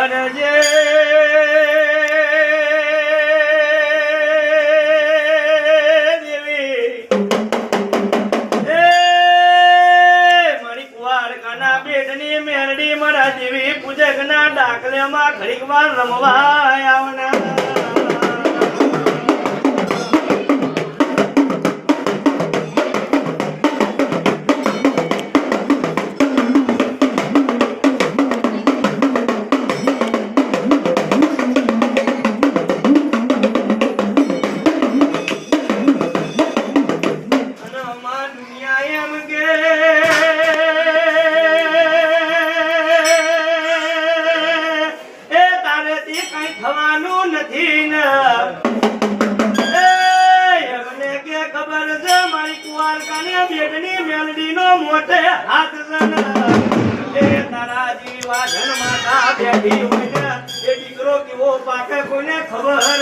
કરજે પૂજકના ડાકલેમાં ઘડીક વાર રમવા આવના મોટે હાથ તારા જીવા જન્માતા બેઠી હોય ને એ દીકરો કેવો પાકે કોઈને ખબર